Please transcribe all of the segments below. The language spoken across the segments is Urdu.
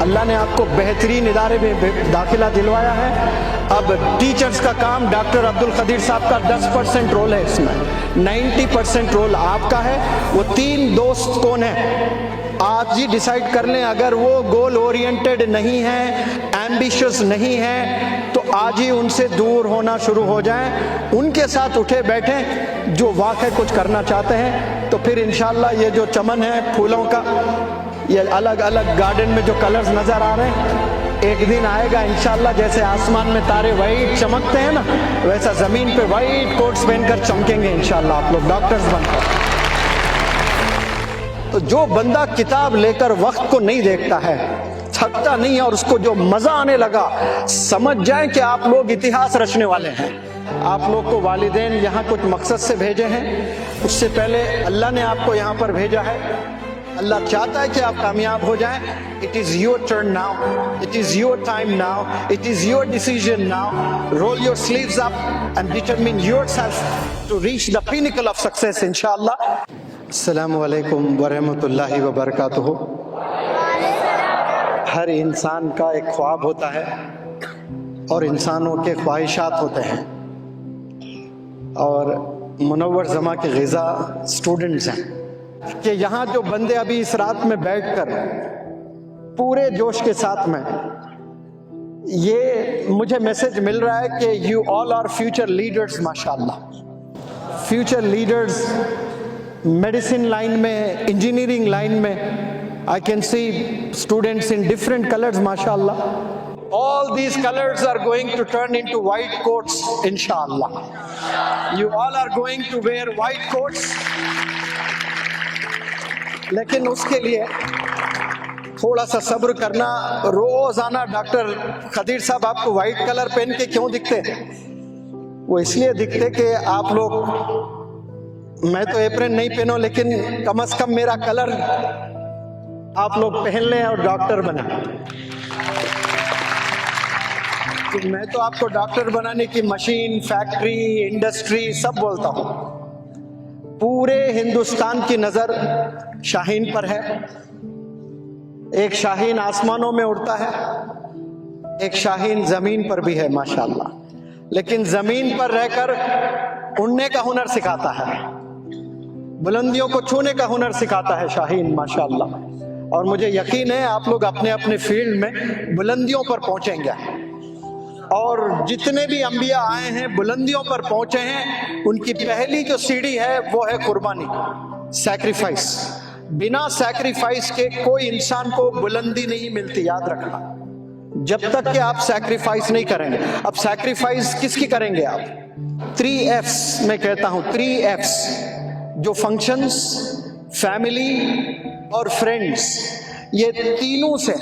اللہ نے آپ کو بہترین ادارے میں داخلہ دلوایا ہے. اب ٹیچرز کا کام ڈاکٹر عبدالقدیر صاحب کا 10% رول ہے اس میں, 90% رول آپ کا ہے. وہ 3 دوست کون ہیں آج ہی ڈیسائیڈ کر لیں. اگر وہ گول اورینٹڈ نہیں ہیں, ایمبیشس نہیں ہیں, تو آج ہی ان سے دور ہونا شروع ہو جائیں. ان کے ساتھ اٹھے بیٹھیں جو واقعی کچھ کرنا چاہتے ہیں. تو پھر انشاءاللہ یہ جو چمن ہے پھولوں کا, یہ الگ الگ گارڈن میں جو کلرز نظر آ رہے ہیں, ایک دن آئے گا انشاءاللہ جیسے آسمان میں تارے وائٹ چمکتے ہیں نا, ویسا زمین پہ وائٹ کوٹس پہن کر چمکیں گے انشاءاللہ آپ لوگ ڈاکٹرز بن کر. تو جو بندہ کتاب لے کر وقت کو نہیں دیکھتا ہے, تھکتا نہیں ہے, اور اس کو جو مزہ آنے لگا, سمجھ جائیں کہ آپ لوگ اتہاس رچنے والے ہیں. آپ لوگ کو والدین یہاں کچھ مقصد سے بھیجے ہیں, اس سے پہلے اللہ نے آپ کو یہاں پر بھیجا ہے. اللہ چاہتا ہے کہ آپ کامیاب ہو جائیں. It is your turn now. It is your time now. It is your decision now. Roll your sleeves up and determine yourself to reach the pinnacle of success inshallah. السلام علیکم ورحمۃ اللہ وبرکاتہ. ہر انسان کا ایک خواب ہوتا ہے اور انسانوں کے خواہشات ہوتے ہیں, اور منور زماں کے غذا اسٹوڈنٹس ہیں کہ یہاں جو بندے ابھی اس رات میں بیٹھ کر پورے جوش کے ساتھ میں, یہ مجھے میسج مل رہا ہے کہ you all are future leaders. ماشاء اللہ فیوچر لیڈرز, میڈیسن لائن میں, انجینئرنگ لائن میں. I can see students in different colors, mashallah. All these colors are going to turn into white coats, inshallah. You all are going to wear white coats. لیکن اس کے لیے تھوڑا سا صبر کرنا. روزانہ ڈاکٹر قدیر صاحب آپ کو وائٹ کلر پہن کے کیوں دکھتے ہیں؟ وہ اس لیے دکھتے کہ آپ لوگ, میں تو ایپرن نہیں پہنوں لیکن کم از کم میرا کلر آپ لوگ پہن لیں اور ڈاکٹر بنا. میں تو آپ کو ڈاکٹر بنانے کی مشین, فیکٹری, انڈسٹری سب بولتا ہوں. پورے ہندوستان کی نظر شاہین پر ہے. ایک شاہین آسمانوں میں اڑتا ہے, ایک شاہین زمین پر بھی ہے ماشاءاللہ, لیکن زمین پر رہ کر اڑنے کا ہنر سکھاتا ہے, بلندیوں کو چھونے کا ہنر سکھاتا ہے شاہین ماشاءاللہ. اور مجھے یقین ہے آپ لوگ اپنے اپنے فیلڈ میں بلندیوں پر پہنچیں گے, اور جتنے بھی انبیاء آئے ہیں بلندیوں پر پہنچے ہیں. ان کی پہلی جو سیڑھی ہے وہ ہے قربانی, سیکریفائس. بنا سیکریفائس کے کوئی انسان کو بلندی نہیں ملتی, یاد رکھنا, جب تک کہ آپ سیکریفائس نہیں کریں گے. اب سیکریفائس کس کی کریں گے آپ؟ 3 F's میں کہتا ہوں, 3 F's جو فنکشنز, فیملی اور فرینڈز, یہ تینوں سے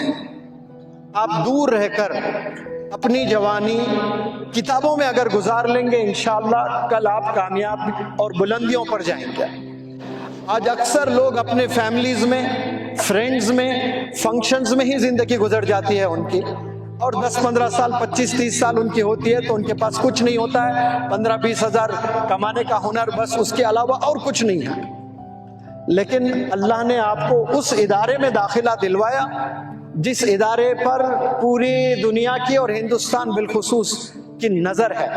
آپ دور رہ کر اپنی جوانی کتابوں میں اگر گزار لیں گے انشاءاللہ کل آپ کامیاب اور بلندیوں پر جائیں گے. آج اکثر لوگ اپنے فیملیز میں, فرینڈز میں, فنکشنز میں ہی زندگی گزر جاتی ہے ان کی, اور 10-15 سال, 25-30 سال ان کی ہوتی ہے تو ان کے پاس کچھ نہیں ہوتا ہے. 15-20 ہزار کمانے کا ہنر, بس اس کے علاوہ اور کچھ نہیں ہے. لیکن اللہ نے آپ کو اس ادارے میں داخلہ دلوایا جس ادارے پر پوری دنیا کی اور ہندوستان بالخصوص کی نظر ہے.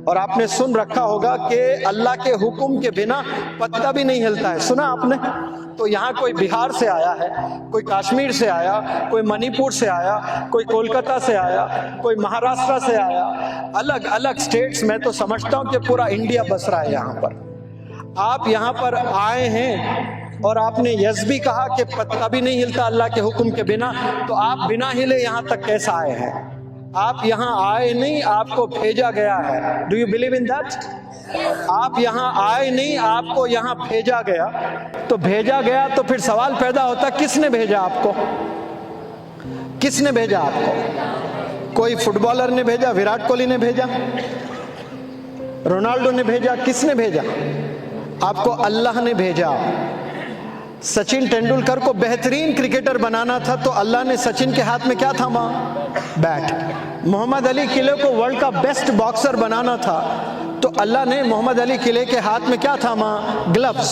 اور آپ نے سن رکھا ہوگا کہ اللہ کے حکم کے بنا پتا بھی نہیں ہلتا ہے, سنا آپ نے؟ تو یہاں کوئی بہار سے آیا ہے, کوئی کاشمیر سے آیا, کوئی منی پور سے آیا, کوئی کولکتہ سے آیا, کوئی مہاراشٹر سے آیا, الگ الگ اسٹیٹس. میں تو سمجھتا ہوں کہ پورا انڈیا بس رہا ہے یہاں پر. آپ یہاں پر آئے ہیں اور آپ نے یس بھی کہا کہ پتا بھی نہیں ہلتا اللہ کے حکم کے بنا, تو آپ بنا ہلے یہاں تک کیسا آئے ہیں؟ آپ یہاں آئے نہیں, آپ کو بھیجا گیا ہے. Do you believe in that? آپ یہاں آئے نہیں, آپ کو یہاں بھیجا گیا. تو بھیجا گیا تو پھر سوال پیدا ہوتا کس نے بھیجا آپ کو؟ کس نے بھیجا آپ کو؟ کوئی فٹ بالر نے بھیجا, وراٹ کوہلی نے بھیجا, رونالڈو نے بھیجا, کس نے بھیجا؟ آپ کو اللہ نے بھیجا. سچن ٹینڈولکر کو بہترین کرکٹر بنانا تھا تو اللہ نے سچن کے ہاتھ میں کیا تھاما؟ بیٹ. محمد علی قلعے کو ورلڈ کا بیسٹ باکسر بنانا تھا تو اللہ نے محمد علی قلعے کے ہاتھ میں کیا تھاما؟ گلوز.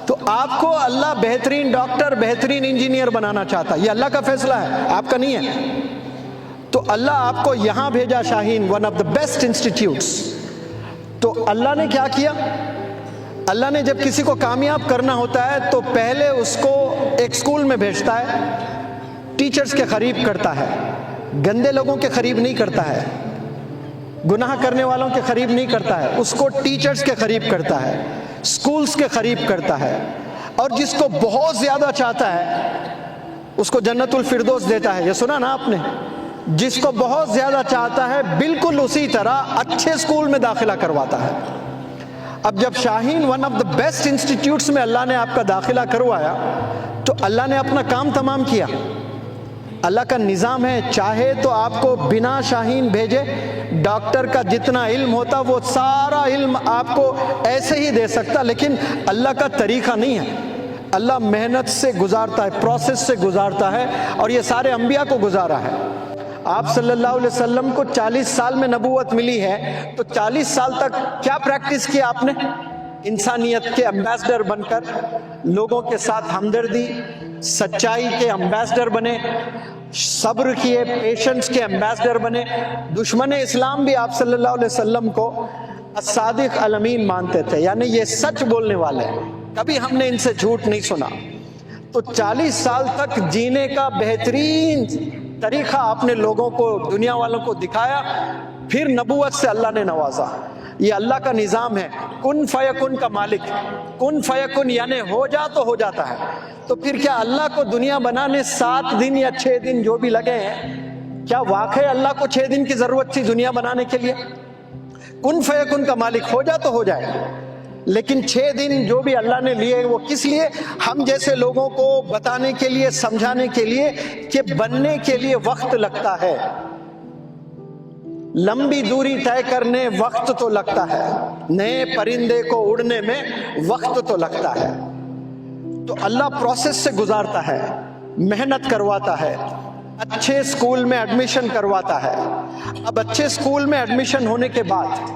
تو آپ کو اللہ بہترین ڈاکٹر بہترین انجینئر بنانا چاہتا ہے، یہ اللہ کا فیصلہ ہے، آپ کا نہیں ہے۔ تو اللہ آپ کو یہاں بھیجا Shaheen, one of the best institutes. تو اللہ نے کیا کیا؟ اللہ نے جب کسی کو کامیاب کرنا ہوتا ہے تو پہلے اس کو ایک سکول میں بھیجتا ہے، ٹیچرز کے قریب کرتا ہے، گندے لوگوں کے قریب نہیں کرتا ہے، گناہ کرنے والوں کے قریب نہیں کرتا ہے، اس کو ٹیچرز کے قریب کرتا ہے، سکولز کے قریب کرتا ہے، اور جس کو بہت زیادہ چاہتا ہے اس کو جنت الفردوس دیتا ہے۔ یہ سنا نا آپ نے؟ جس کو بہت زیادہ چاہتا ہے بالکل اسی طرح اچھے سکول میں داخلہ کرواتا ہے۔ اب جب Shaheen one of the best institutes میں اللہ نے آپ کا داخلہ کروایا تو اللہ نے اپنا کام تمام کیا۔ اللہ کا نظام ہے، چاہے تو آپ کو بنا شاہین بھیجے ڈاکٹر کا جتنا علم ہوتا وہ سارا علم آپ کو ایسے ہی دے سکتا، لیکن اللہ کا طریقہ نہیں ہے۔ اللہ محنت سے گزارتا ہے، پروسیس سے گزارتا ہے، اور یہ سارے انبیاء کو گزارا ہے۔ آپ صلی اللہ علیہ وسلم کو 40 سال میں نبوت ملی ہے، تو 40 سال تک کیا پریکٹس کیا آپ نے؟ انسانیت کے امبیسڈر بن کر لوگوں کے ساتھ ہمدردی، سچائی کے امبیسڈر بنے، صبر کیے، پیشنس کے امبیسڈر بنے۔ دشمن اسلام بھی آپ صلی اللہ علیہ وسلم کو الصادق الامین مانتے تھے، یعنی یہ سچ بولنے والے ہیں، کبھی ہم نے ان سے جھوٹ نہیں سنا۔ تو 40 سال تک جینے کا بہترین طریقہ آپ نے لوگوں کو، دنیا والوں کو دکھایا، پھر نبوت سے اللہ نے نوازا۔ یہ اللہ کا نظام ہے، کن فیکن کا مالک۔ کن فیکن یعنی ہو جا تو ہو جاتا ہے۔ تو پھر کیا اللہ کو دنیا بنانے 7 دن یا 6 دن جو بھی لگے ہیں، کیا واقعی اللہ کو 6 دن کی ضرورت تھی دنیا بنانے کے لیے؟ کن فیکن کا مالک، ہو جا تو ہو جائے۔ لیکن 6 دن جو بھی اللہ نے لیے وہ کس لیے؟ ہم جیسے لوگوں کو بتانے کے لیے، سمجھانے کے لیے کہ بننے کے لیے وقت لگتا ہے، لمبی دوری طے کرنے وقت تو لگتا ہے، نئے پرندے کو اڑنے میں وقت تو لگتا ہے۔ تو اللہ پروسیس سے گزارتا ہے، محنت کرواتا ہے، اچھے سکول میں ایڈمیشن کرواتا ہے۔ اب اچھے سکول میں ایڈمیشن ہونے کے بعد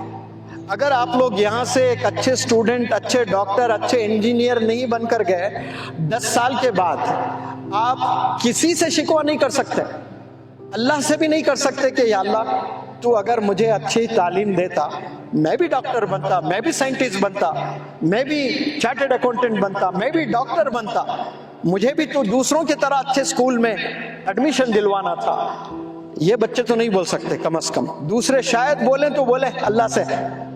اگر آپ لوگ یہاں سے ایک اچھے اسٹوڈنٹ، اچھے ڈاکٹر، اچھے انجینئر نہیں بن کر گئے، 10 سال کے بعد آپ کسی سے شکوہ نہیں کر سکتے، اللہ سے بھی نہیں کر سکتے کہ یا اللہ تو اگر مجھے اچھی تعلیم دیتا، میں بھی ڈاکٹر بنتا، میں بھی سائنٹسٹ بنتا، میں بھی چارٹرڈ اکاؤنٹنٹ بنتا، میں بھی ڈاکٹر بنتا، مجھے بھی تو دوسروں کی طرح اچھے سکول میں ایڈمیشن دلوانا تھا۔ یہ بچے تو نہیں بول سکتے، کم از کم دوسرے شاید بولیں تو بولے اللہ سے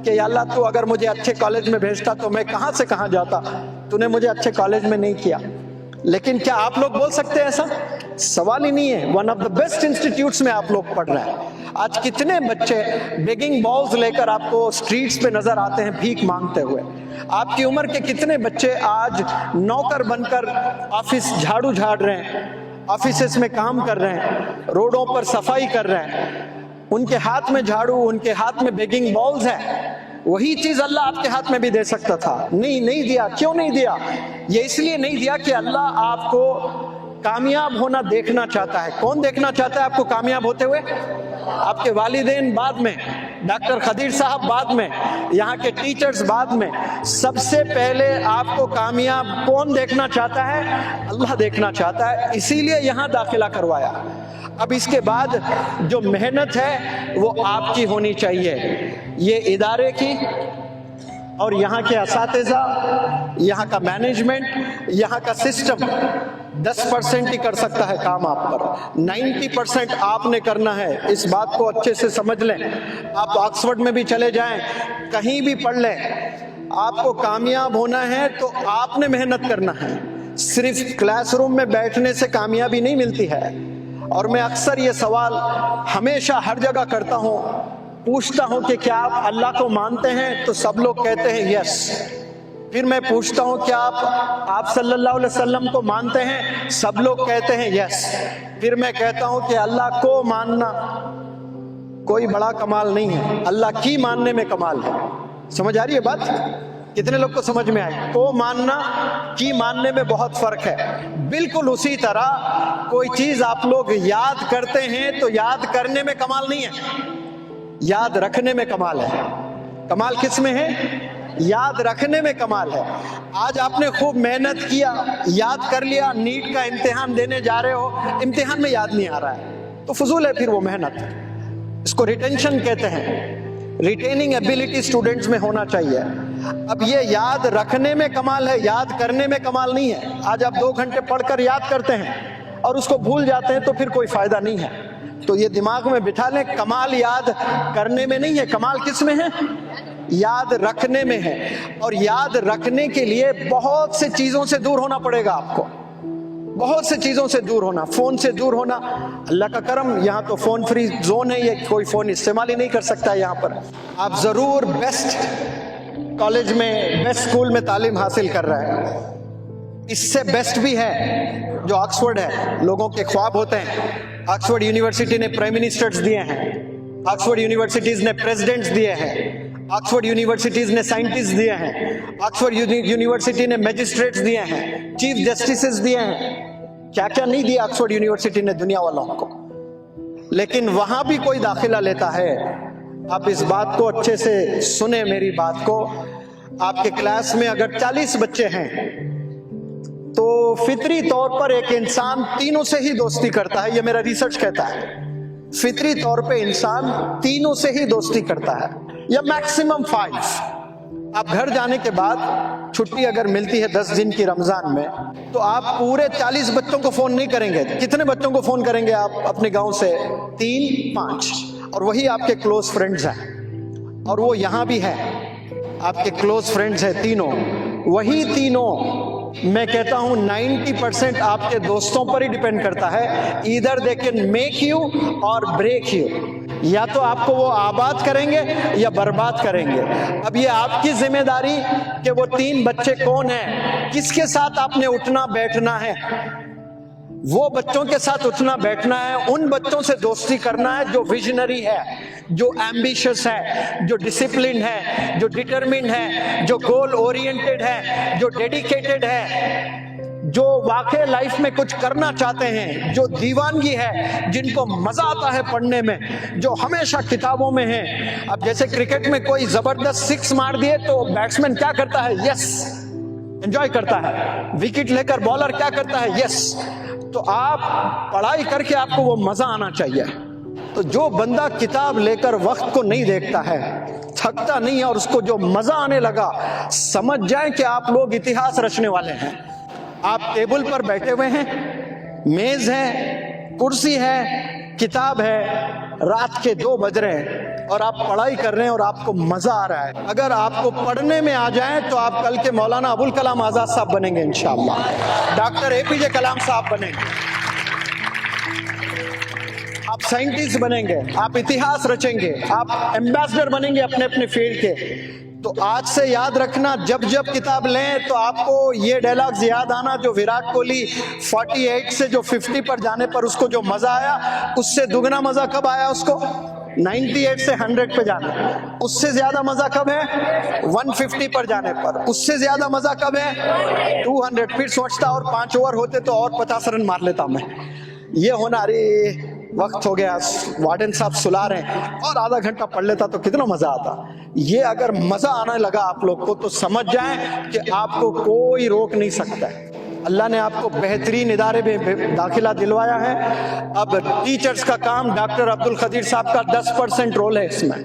کہ یا اللہ تو اگر مجھے اچھے کالج میں بھیجتا تو میں کہاں سے کہاں جاتا، تو نے مجھے اچھے کالج میں نہیں کیا۔ لیکن کیا آپ لوگ بول سکتے ہیں ایسا؟ سوال ہی نہیں ہے۔ One of the best institutes میں آپ لوگ پڑھ رہے ہیں۔ آج کتنے بچے بیگنگ بالز لے کر آپ کو سٹریٹس پہ نظر آتے ہیں بھیک مانگتے ہوئے؟ آپ کی عمر کے کتنے بچے آج نوکر بن کر آفس جھاڑو جھاڑ رہے ہیں، آفیسز میں کام کر رہے ہیں، روڈوں پر صفائی کر رہے ہیں، ان کے ہاتھ میں جھاڑو، ان کے ہاتھ میں بیگنگ بالز ہے۔ وہی چیز اللہ آپ کے ہاتھ میں بھی دے سکتا تھا، نہیں دیا۔ کیوں نہیں دیا؟ یہ اس لیے نہیں دیا کہ اللہ آپ کو کامیاب ہونا دیکھنا چاہتا ہے۔ کون دیکھنا چاہتا ہے آپ کو کامیاب ہوتے ہوئے؟ آپ کے والدین بعد میں، ڈاکٹر خدیر صاحب بعد میں، یہاں کے ٹیچرز بعد میں، سب سے پہلے آپ کو کامیاب کون دیکھنا چاہتا ہے؟ اللہ دیکھنا چاہتا ہے، اسی لیے یہاں داخلہ کروایا۔ اب اس کے بعد جو محنت ہے وہ آپ کی ہونی چاہیے، یہ ادارے کی اور یہاں کے اساتذہ، یہاں کا مینجمنٹ، یہاں کا سسٹم 10% ہی کر سکتا ہے کام آپ پر، 90% آپ نے کرنا ہے۔ اس بات کو اچھے سے سمجھ لیں۔ آپ آکسفورڈ میں بھی چلے جائیں، کہیں بھی پڑھ لیں، آپ کو کامیاب ہونا ہے تو آپ نے محنت کرنا ہے۔ صرف کلاس روم میں بیٹھنے سے کامیابی نہیں ملتی ہے۔ اور میں اکثر یہ سوال ہمیشہ ہر جگہ کرتا ہوں، پوچھتا ہوں کہ کیا آپ اللہ کو مانتے ہیں؟ تو سب لوگ کہتے ہیں یس۔ پھر میں پوچھتا ہوں کیا آپ صلی اللہ علیہ وسلم کو مانتے ہیں؟ سب لوگ کہتے ہیں یس۔ پھر میں کہتا ہوں کہ اللہ کو ماننا کوئی بڑا کمال نہیں ہے، اللہ کی ماننے میں کمال ہے۔ سمجھ آ رہی ہے بات؟ کتنے لوگ کو سمجھ میں آئی؟ کو ماننا کی ماننے میں بہت فرق ہے۔ بالکل اسی طرح کوئی چیز آپ لوگ یاد کرتے ہیں تو یاد کرنے میں کمال نہیں ہے، یاد رکھنے میں کمال ہے۔ کمال کس میں ہے؟ یاد رکھنے میں کمال ہے. آج آپ نے خوب محنت کیا, یاد کر لیا, نیٹ کا امتحان دینے جا رہے ہو, امتحان میں یاد نہیں آ رہا ہے تو فضول ہے پھر وہ محنت. اس کو ریٹینشن کہتے ہیں. ریٹیننگ ایبیلٹی اسٹوڈنٹس میں ہونا چاہیے. اب یہ یاد رکھنے میں کمال ہے, یاد کرنے میں کمال نہیں ہے. آج آپ 2 گھنٹے پڑھ کر یاد کرتے ہیں اور اس کو بھول جاتے ہیں تو پھر کوئی فائدہ نہیں ہے. تو یہ دماغ میں بٹھا لیں, کمال یاد کرنے میں نہیں ہے, کمال کس میں ہے؟ یاد رکھنے میں ہے. اور یاد رکھنے کے لیے بہت سے چیزوں سے دور ہونا پڑے گا آپ کو, بہت سے چیزوں سے دور ہونا. فون سے دور ہونا, اللہ کا کرم یہاں تو فون فری زون ہے, یہ کوئی فون استعمال ہی نہیں کر سکتا یہاں پر. آپ ضرور بیسٹ کالج میں, بیسٹ اسکول میں تعلیم حاصل کر رہے ہیں. اس سے بیسٹ بھی ہے جو آکسفورڈ ہے. لوگوں کے خواب ہوتے ہیں. آکسفورڈ یونیورسٹی نے پرائم منسٹرز دیے ہیں, آکسفورڈ یونیورسٹیز نے پریزیڈنٹس دیے ہیں, آکسفورڈ یونیورسٹیز نے سائنٹسٹ دیے ہیں, آکسفورڈ یونیورسٹی نے میجسٹریٹس دیے ہیں, چیف جسٹسز دیے ہیں. کیا کیا نہیں دیا آکسفورڈ یونیورسٹی نے دنیا والوں کو. لیکن وہاں بھی کوئی داخلہ لیتا ہے. آپ اس بات کو اچھے سے سنیں, میری بات کو. آپ کے کلاس میں اگر 40 بچے ہیں تو فطری طور پر ایک انسان تینوں سے ہی دوستی کرتا ہے. یہ میرا ریسرچ کہتا ہے. فطری طور پہ انسان تینوں سے ہی دوستی کرتا ہے, یا میکسیمم 5. آپ گھر جانے کے بعد چھٹی اگر ملتی ہے 10 دن کی رمضان میں, تو آپ پورے 40 بچوں کو فون نہیں کریں گے. کتنے بچوں کو فون کریں گے آپ اپنے گاؤں سے؟ 3-5. اور وہی آپ کے کلوز فرینڈز ہیں, اور وہ یہاں بھی ہے. آپ کے کلوز فرینڈز ہیں تینوں, وہی تینوں. میں کہتا ہوں 90% آپ کے دوستوں پر ہی ڈیپینڈ کرتا ہے. Either they can make you اور بریک یو. یا تو آپ کو وہ آباد کریں گے یا برباد کریں گے. اب یہ آپ کی ذمہ داری کہ وہ 3 بچے کون ہیں, کس کے ساتھ آپ نے اٹھنا بیٹھنا ہے. وہ بچوں کے ساتھ اٹھنا بیٹھنا ہے, ان بچوں سے دوستی کرنا ہے جو ویژنری ہے, جو ایمبیشس ہے, جو ڈسپلن ہے, جو ڈٹرمنڈ ہے, جو گول اورینٹڈ ہے, جو ڈیڈیکیٹڈ ہے, جو واقعی لائف میں کچھ کرنا چاہتے ہیں, جو دیوانگی ہے, جن کو مزہ آتا ہے پڑھنے میں, جو ہمیشہ کتابوں میں ہیں. اب جیسے کرکٹ میں کوئی زبردست 6 مار دیے تو بیٹسمین کیا کرتا ہے؟ یس, انجوائے کرتا ہے. وکٹ لے کر بالر کیا کرتا ہے؟ یس. تو آپ پڑھائی کر کے آپ کو وہ مزہ آنا چاہیے. تو جو بندہ کتاب لے کر وقت کو نہیں دیکھتا ہے, تھکتا نہیں ہے, اور اس کو جو مزہ آنے لگا, سمجھ جائیں کہ آپ لوگ اتہاس رچنے والے ہیں. آپ ٹیبل پر بیٹھے ہوئے ہیں, میز ہے, کرسی ہے, کتاب ہے, رات کے 2 بج رہے ہیں اور آپ پڑھائی کر رہے ہیں اور آپ کو مزہ آ رہا ہے. اگر آپ کو پڑھنے میں آ جائیں تو آپ کل کے مولانا ابوالکلام آزاد صاحب بنیں گے انشاءاللہ, ڈاکٹر APJ کلام صاحب بنیں گے, آپ سائنٹسٹ بنیں گے, آپ اتہاس رچیں گے, آپ ایمبیسڈر بنیں گے اپنے اپنے فیلڈ کے. تو آج سے یاد رکھنا, جب جب کتاب لیں تو آپ کو یہ ڈائلاگز یاد آنا جو وراٹ کوہلی 48 سے جو 50 پر جانے پر اس کو جو مزہ آیا, اس سے دگنا مزہ کب آیا اس کو؟ 98 سے 100 پہ جانا. اس سے زیادہ مزہ کب ہے؟ 150 پر جانے پر. اس سے زیادہ مزہ کب ہے؟ 200. پھر سوچتا اور 5 اوور ہوتے تو اور 50 رن مار لیتا میں. یہ ہونا, ارے وقت ہو گیا, وارڈن صاحب سلا رہے ہیں, اور آدھا گھنٹہ پڑھ لیتا تو کتنا مزہ آتا. یہ اگر مزہ آنے لگا آپ لوگ کو تو سمجھ جائیں کہ آپ کو کوئی روک نہیں سکتا ہے. اللہ نے آپ کو بہترین ادارے میں داخلہ دلوایا ہے. اب ٹیچرز کا کام, ڈاکٹر عبدالقدیر صاحب کا 10% رول ہے اس میں,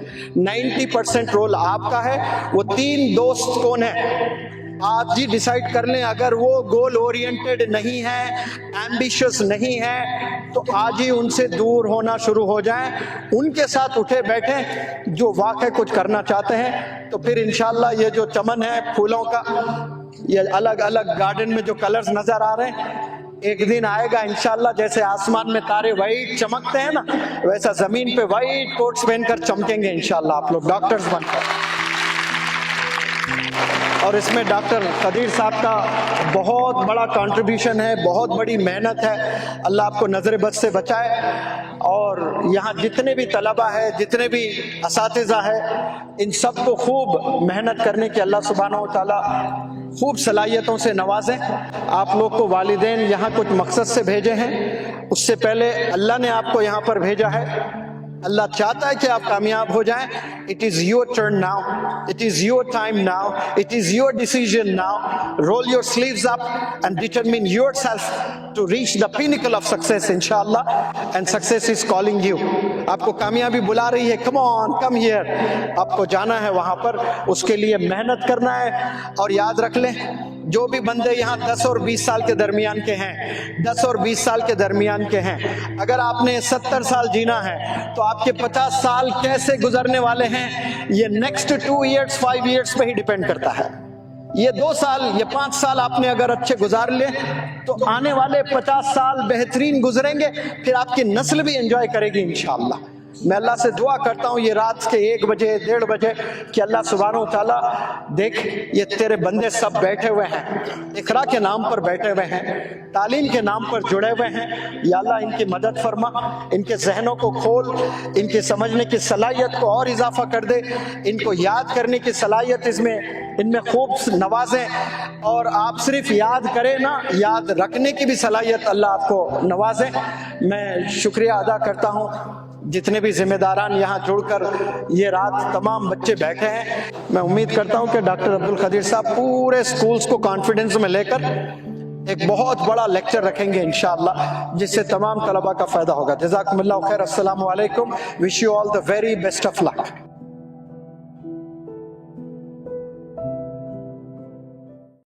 90% رول آپ کا ہے. وہ 3 دوست کون ہیں آپ جی ڈیسائیڈ کر لیں. اگر وہ گول اورینٹڈ نہیں ہے, ایمبیشس نہیں ہے, تو آج ہی ان سے دور ہونا شروع ہو جائیں. ان کے ساتھ اٹھے بیٹھیں جو واقعی کچھ کرنا چاہتے ہیں. تو پھر انشاءاللہ یہ جو چمن ہے پھولوں کا, یہ الگ الگ گارڈن میں جو کلرز نظر آ رہے ہیں, ایک دن آئے گا انشاءاللہ جیسے آسمان میں تارے وائٹ چمکتے ہیں نا, ویسا زمین پہ وائٹ کوٹس پہن کر چمکیں گے انشاءاللہ آپ لوگ, ڈاکٹرز بن کر. اور اس میں ڈاکٹر قدیر صاحب کا بہت بڑا کنٹریبیوشن ہے, بہت بڑی محنت ہے. اللہ آپ کو نظر بد سے بچائے. اور یہاں جتنے بھی طلبہ ہے, جتنے بھی اساتذہ ہے, ان سب کو خوب محنت کرنے کی اللہ سبحانہ و تعالیٰ خوب صلاحیتوں سے نوازیں. آپ لوگ کو والدین یہاں کچھ مقصد سے بھیجے ہیں, اس سے پہلے اللہ نے آپ کو یہاں پر بھیجا ہے. اللہ چاہتا ہے کہ آپ کامیاب ہو جائیں. It is your turn now. It is your time now. It is your decision now. Roll your sleeves up and determine yourself to reach the pinnacle of success, inshallah. And success is calling you. آپ کو کامیابی بلا رہی ہے. Come on, come here. آپ کو جانا ہے وہاں پر. اس کے لیے محنت کرنا ہے. اور یاد رکھ لیں, جو بھی بندے یہاں 10 اور 20 سال کے درمیان کے ہیں, 10 اور 20 سال کے درمیان کے ہیں, اگر آپ نے 70 سال جینا ہے تو آپ کے 50 سال کیسے گزرنے والے ہیں یہ نیکسٹ 2 ایئرز 5 ایئرز پہ ہی ڈیپینڈ کرتا ہے. یہ 2 سال یا 5 سال آپ نے اگر اچھے گزار لے تو آنے والے 50 سال بہترین گزریں گے, پھر آپ کی نسل بھی انجوائے کرے گی انشاءاللہ. میں اللہ سے دعا کرتا ہوں یہ رات کے 1 بجے 1:30 بجے کہ اللہ سبحانہ و تعالیٰ دیکھ یہ تیرے بندے سب بیٹھے ہوئے ہیں, اقرا کے نام پر بیٹھے ہوئے ہیں, تعلیم کے نام پر جڑے ہوئے ہیں. یا اللہ ان کی مدد فرما, ان کے ذہنوں کو کھول, ان کی سمجھنے کی صلاحیت کو اور اضافہ کر دے, ان کو یاد کرنے کی صلاحیت ان میں خوب نوازیں, اور آپ صرف یاد کریں نا, یاد رکھنے کی بھی صلاحیت اللہ آپ کو نوازیں. میں شکریہ ادا کرتا ہوں جتنے بھی ذمہ داران یہاں جڑ کر یہ رات تمام بچے بیٹھے ہیں. میں امید کرتا ہوں کہ ڈاکٹر عبدالقدیر صاحب پورے سکولز کو کانفیڈنس میں لے کر ایک بہت بڑا لیکچر رکھیں گے انشاءاللہ, جس سے تمام طلباء کا فائدہ ہوگا. جزاکم اللہ خیر. السلام علیکم. Wish you all the very best of look.